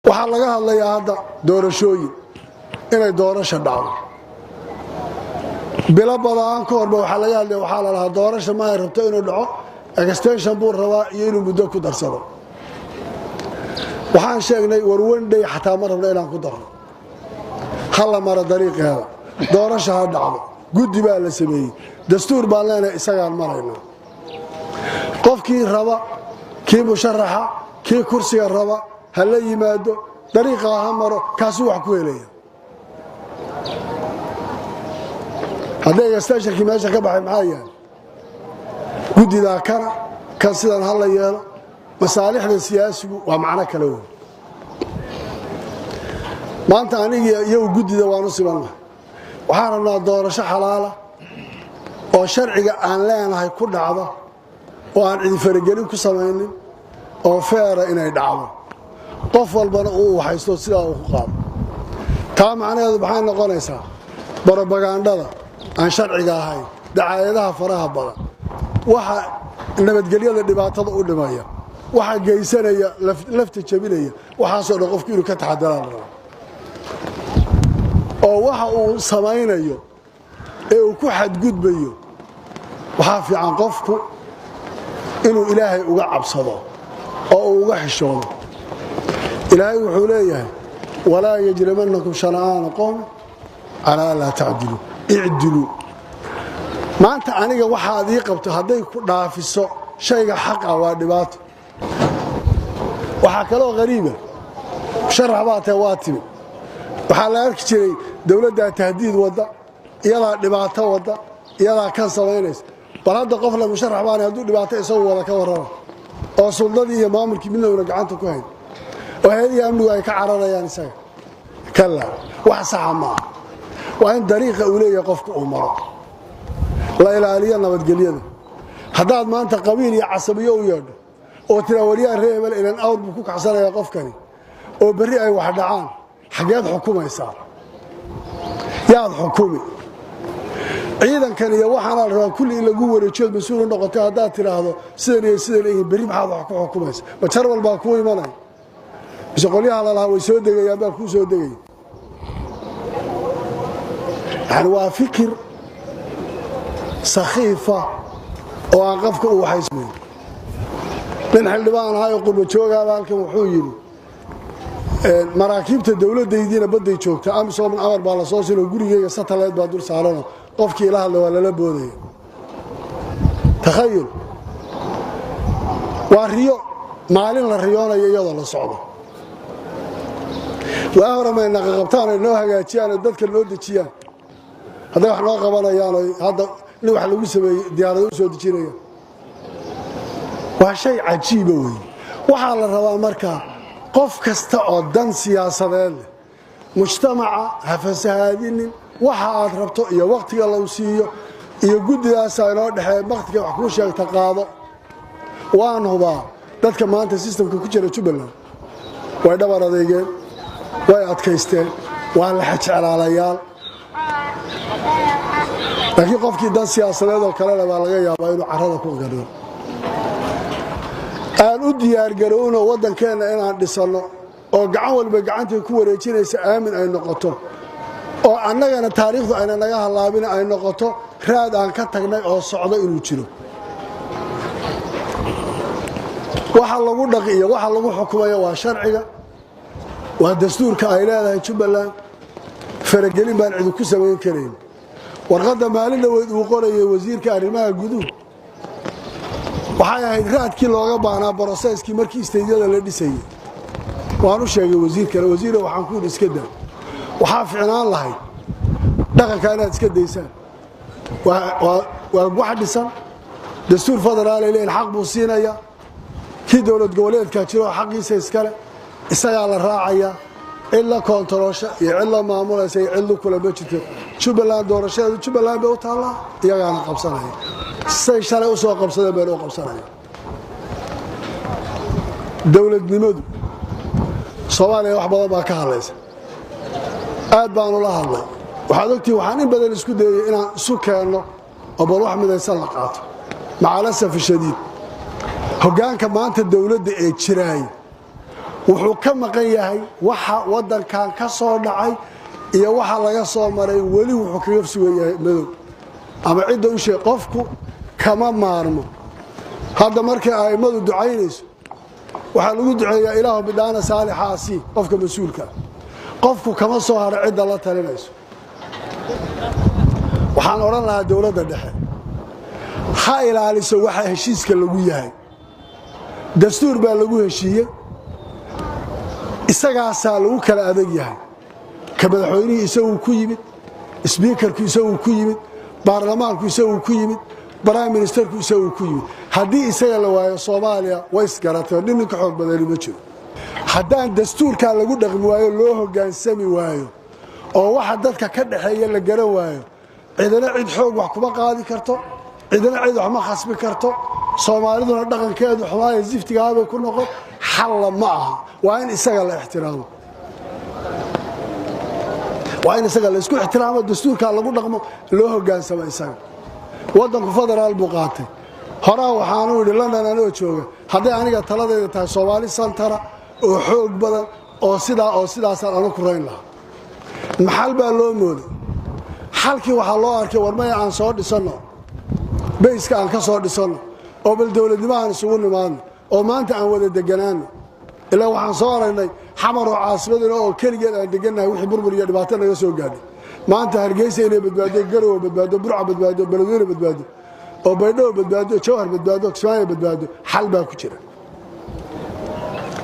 waxaa laga hadlayaa hadda doorashooyin inay doorasho dhacdo bilo badan ka horba waxaa laga hadlaya waxaa la lahaa doorasho ma ay rabto inuu dhaco extension buu rabaa iyo inuu muddo ku darsado waxaan sheegnay war wandhay xataa ma rabno inaan ku darno halla mara dariiqeeda doorasho ha dhacdo guddi baa la sameeyey dastuur baan leenahay isagaan marayna qofkii raba kii musharaxa kii kursiga raba ha la yimaado dariiqa ha maro kaasuu wax ku helaya haddii extensionkii meesha ka baxay maxaa yahay guddidaa kana kan sidan ha la yeelo masaalixda siyaasigu waa macno kale weyn maanta anigii iyagu guddida waan u sibannahay waxaan rabnaa doorasho xalaala oo sharciga aan leenahay ku dhacda oo aan cidi faragelin ku samaynin oo feera inay dhacdo qof walbana uu haysto sidaa uu ku qaado taa macnaheedu maxay noqonaysaa barobagandada aan sharciga ahayn dacaayadaha faraha badan waxa nabadgelyada dhibaatada u dhimaya waxa geysanaya lafta jabinaya waxaasoo dhan qofku inuu ka taxadaraan rabo oo waxa uu samaynayo ee uu ku xadgudbayo waxaa fiican qofku inuu ilaahay uga cabsado oo uu uga xishoodo ilaahay wuxuu leeyahay walaa yajrimannakum shana'aanu qowmin calaa laa tacdilu icdilu maanta aniga waxaad ii qabto hadday ku dhaafiso shayga xaqa waa dhibaato waxaa kaloo qariiba musharax baa tahay waa timi waxaa la arki jiray dowladdaa tahdiid wadda iyadaa dhibaato wadda iyadaa kan samaynaysa bal hadda qof le musharax baana hadduu dhibaato isagu wada ka warrama oo suldadii iyo maamulkii midnowna gacanta ku hayn oo hay-adihii amnigu ay ka cararayaan isaga kalla wax saxa maaha waa in dariiqa uu leeyahay qofka uu maro la ilaaliyo nabadgelyada haddaad maanta qabiil iyo casabiyo u yeedho oo tiraa waryaha reer hebel ilan awr buu ku kacsanayaa qofkani oo berri ay wax dhacaan xaggeed xukumaysaa yaad xukumi ciidankan iyo waxaana la rabaa kulli in lagu wareejiyood mas-uul u noqotay haddaad tidhaahdo sidan iyo sidan iyo berri maxaad wax ku xukumaysa ma jarwal baa kuu imanaya mise qolyaha la lahaa way soo degayaan baa kuu soo degaya yani waa fikir sakhiifa oo aan qofka u waxaysmayn nin xildhibaan ahaa oo qurba joogaaba halkan wuxuu yidhi maraakiibta dowladaydiina badday joogta amisom amar baa la soo siinoo gurigeyga satellite baa dul saaranoo qofkii ila hadla waa lala boodaya takhayul waa riyo maalin la riyoonayo iyadoo la socdo waa horamay naqaqabtaan ay noo hagaajiyaan oo dadka noo dejiyaan hadday wax noo qabanayaan oo hadda nin wax lagu sameeyey diyaarado u soo dejinaya waa shay cajiiba wey waxaa la rabaa markaa qof kasta oo dan siyaasadeed leh mujtamaca ha fasahaadinin waxa aad rabto iyo wakhtiga lagu siiyo iyo guddidaasa inoo dhexeeya wakhtiga wax kuu sheegta qaado waan hubaa dadka maanta sistamka ku jira jubbaland way dhabar adeegeen way adkaysteen waa la xajeclaalayaal laakiin qofkii dan siyaasadeed oo kalena baa laga yaabaa inuu carrada ku gadho aan u diyaargarowno waddankeenna inaan dhisanno oo gacan walba gacantii ku wareejinaysa aamin ay noqoto oo annagana taariikhdu ayna naga hallaabin ay noqoto raad aan ka tagnay oo socdo inuu jiro waxa lagu dhaqi iyo waxa lagu xukumayo waa sharciga waa dastuurka ay leedahay jubbaland faragelin baan cidi ku samayn karayn warqadda maalin dhaweyd uu qorayay wasiirka arrimaha guduhu waxay ahayd raadkii looga baahnaa broseskii markii isteydyada la dhisayay waan u sheegay wasiirkale wasiire waxaan ku yidhi iska daa waxaa ficnaan lahayd dhaqanka inaad iska daysaan waa wax dhisan dastuur federaalay leeyihin xaq buu siinayaa kii dowlad goboleedkaa jiro oo xaqiisa iskale isagaa la raacayaa cid la koontaroosha iyo cid la maamulaysa iyo cid lu kula ma jirto jubbaland doorashadeedu jubbaland bay u taallaa iyagaana qabsanaya say shalay u soo qabsadeen bayna u qabsanaya dowladnimadu soomaaliya wax badan baa ka hadlaysa aad baanu la hadlay waxaad ogtihi waxaan in badan isku dayay inaan isu keenno oo bal wax midaysan la qaato macalasaf shadiid hoggaanka maanta dowladda ee jiraay wuxuu ka maqan yahay waxa wadankan ka soo dhacay iyo waxa laga soo maray wali wuxuu kaga sugayahay madow ama cid uu sheeg qofku kama maarmo hadda markii ay madu ducaynayso waxa lagu duceeyaa ilaahu bidana saalihaasi qofka mas'uulka qofku kama soo haray cid la talinayso waxaan oran lahaa dawladda dhexe ha ilaaliso waxa heshiiska lagu yahay dastuur baa lagu heshiiyay isagaasaa lagu kala adag yahay ka madaxweynihii isagu ku yimid speakerku isagu ku yimid baarlamaanku isagu ku yimid prime ministerku isagu ku yimid haddii isaga la waayo Soomaaliya way isgaratay nin ka xoog badan ma jiro haddaan dastuurka lagu dhaqmi waayo loo hogaansami waayo oo waxa dadka ka dhaxeeya la garan waayo cidina cid xoog wax kuma qaadi karto cidina cid wax ma khasbi karto Soomaaliduna dhaqankeedu xumaaya ziftigaaba ku noqon xal ma aha waa in isaga la ixtiraamo waa in isaga la isku ixtiraamo dastuurka lagu dhaqmo loo hogaansamo isaga wadanku federaal buu qaatay horaa waxaan u yiri London anoo jooga haddii aniga taladeeda tahay Soomaali santara oo xoog badan oo sidaas aan ku rayn lahaa maxal baa loo mooday xalkii waxa loo arkay warmay aan soo dhisano bayska aan ka soo dhisano oo bal dawladnimo aan isugu nimaadno oo maanta aan wada deganaano ilaa waxaan soo aragnay xamar oo caasimadana oo kaligeed aan deganahay wixii burbur iyo dhibaato naga soo gaadhay maanta Hargeysa inay badbaado Garowe badbaado Burco badbaado Beledweyne badbaado oo Baydhabo badbaado Jowhar badbaado Kismaayo badbaado xal baa ku jira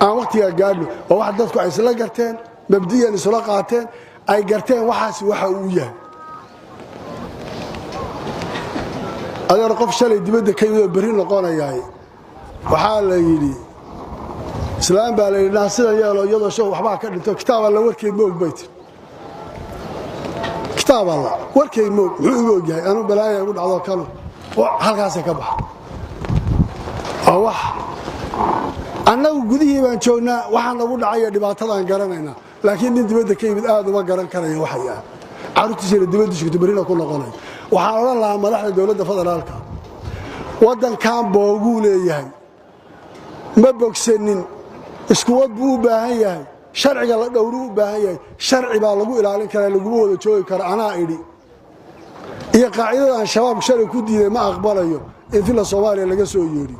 aan waqtiga gaadho oo wax dadku ay isla garteen mabdiyan isla qaateen ay garteen waxaas waxa uu yahay adeer qof shalay dibadda ka yimid bari noqonayaa waxa la yiri islaam baa la yiri sida yeelo iyadoo soo waxba ka dhinto kitaab la warkay moog bayt kitaab la warkay moog wuxuu og yahay anu balaaya ugu dhacdo kano halkaas ka bax wax annagu gudihii baan joognaa waxaan lagu dhacay dhibaatada garanayna laakiin nin dibadda ka yimid aad uma garan karayo waxa yahay caruurtiisa dibadda joogto barina ku noqonay waxaan oran lahaa madaxda dawladda federaalka wadankan boogu leeyahay ma bogsanin isku wad buu u baahan yahay sharciga la dhowru u baahan yahay sharci baa lagu ilaalin karaa lagu wada joogi karaa anaa idhi iyo qaacidada aan shabaab sharci ku diiday ma aqbalayo in fila Soomaaliya laga soo yeeri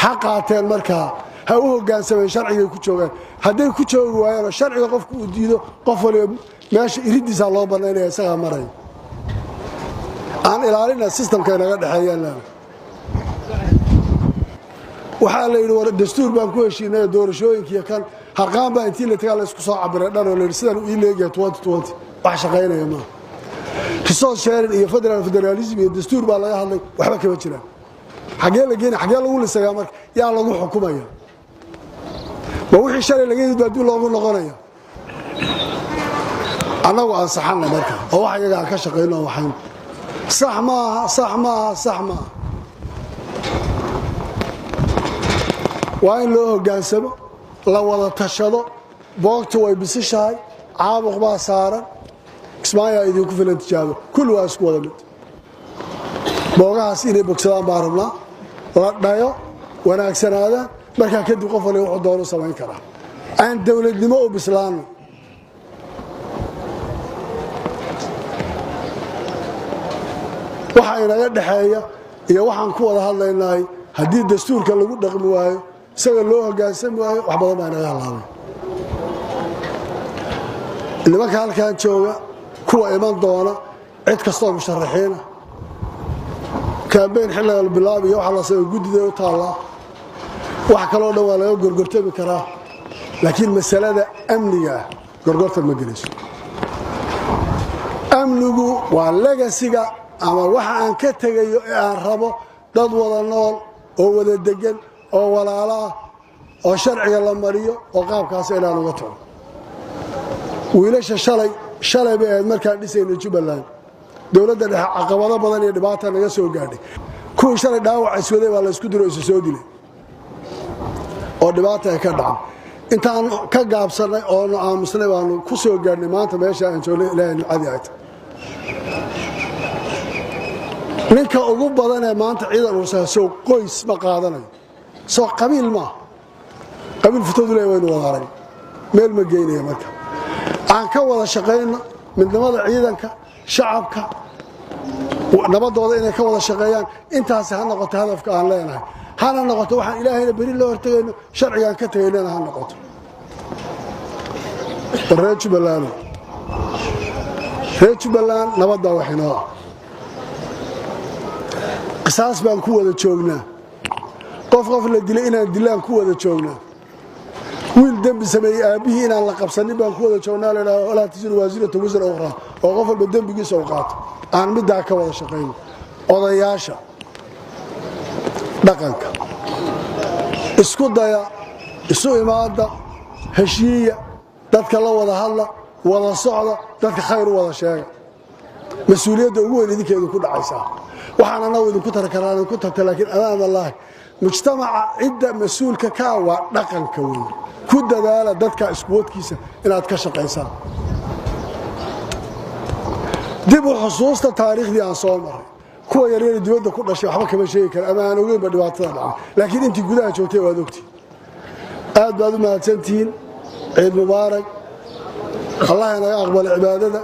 xaqaateen markaa ha u hoggaansameen sharciga ku joogan haday ku joogi waayaan sharciga qofku u diido qof waliba meesha iridiisa loo banaaynaya isaga maray aan ilaalina systemka inaga dhaxeeyana waxa la yiri war dastuur baan ku heshiinay doorashooyinka kan harqaan baa intii la tagaa la isku soo cabiray dhan oo la yiri sidaan u ileeyahay 2020 wax shaqeynaya ma resource sharing iyo federalism iyo dastuur baa laga hadlay waxba kama jiraan xagee la geeyay xagee lagu lisagaa marka yaa lagu xukumaya ma wixii shalay laga yidhi dib loogu noqonaya anagu aan saxana marka oo wax iyaga ka shaqeeyno waxaan sax ma waa in loo hoggaansamo la wada tashado boogtu way bisishahay caabuq baa saaran Kismaayo idinku filan tijaabo kullu waa isku wada mid boogahaas inay bogsadaan baa rabnaa la dhayo wanaagsanaada marka kadib qof waliba wuxuu doono samayn karaa aan dawladnimo u bislaano waxa inaga dhaxeeya iyo waxaan ku wada hadlaynaa haddii dastuurka lagu dhaqmi waayo isaga loo hoggaansami waayo wax badan baa inaga halaabay nimanka halkan jooga kuwa iman doona cid kastoo musharaxiina campaign xilliga la bilaabayo waxa la soo gudida u taala wax kale oo dhan waa laga gorgortami karaa laakiin masalada amniga gorgortan ma gelayso amnigu waa legacy-ga ama waxa aan ka tagayo ee aan rabo dad wada nool oo wada degan oo walaalo ah oo sharciga la mariyo oo qaabkaas inaan uga tago wiilasha shalay bay markaan dhisayno Jubbaland dawladda dhexe caqabado badan iyo dhibaato naga soo gaadhay kuwii shalay dhaawac iswaday waa la isku diro isu soo dilay oo dhibaato ay ka dhacay intaan ka gaabsanay oo aamusnay baanu ku soo gaadhnay maanta meesha aan joognay Ilaahay cadi ay ninka ugu badan ee maanta ciidan uu soo qoys ma qaadanayo soo qabiil ma qabiil futadu leeyahay waynu wada arag meel ma geynaya marka aan ka wada shaqeyno midnimada ciidanka shacabka nabadooda inay ka wada shaqeeyaan intaas ha noqoto hadafka aan leenahay hana noqoto waxaan ilaahayna bari loo hortagayno sharcigan ka tagaynana ha noqoto reer Jubbaland nabadda waxinoo qisaas baan ku wada joognaa qof la dilay inaan dilaan ku wada joognaa wiil dambi sameeyay aabihii inaan la qabsanin baan ku wada joognaa leeyahay walaa tisiru waasiratu wisra ukhra oo qof walba dambigiisa u qaato aan middaa ka wada shaqeyno odayaasha dhaqanka isku daya isu imaada heshiiya dadka la wada hadla wada socda dadka khayr wada sheega mas'uuliyadda ugu weyn idinkeedu ku dhacaysa waxaana naw idinku tarkaraan ku tagta laakiin amaam Allah mujtamaca cidda mas'uulka ka waa dhaqanka weyn ku dadaala dadka isku wadkiisa inaad ka shaqeysaan dib u xusuusta taariikhdii aan soo maray kuwa yaryar dibadda ku dhashay waxba kama sheegi kara ama aan ogeyn ba dhibaatada dhacay laakiin intii gudaha joogtay waad ogtay aad baad u mahadsantihiin ciid mubaarak الله يقبل عبادته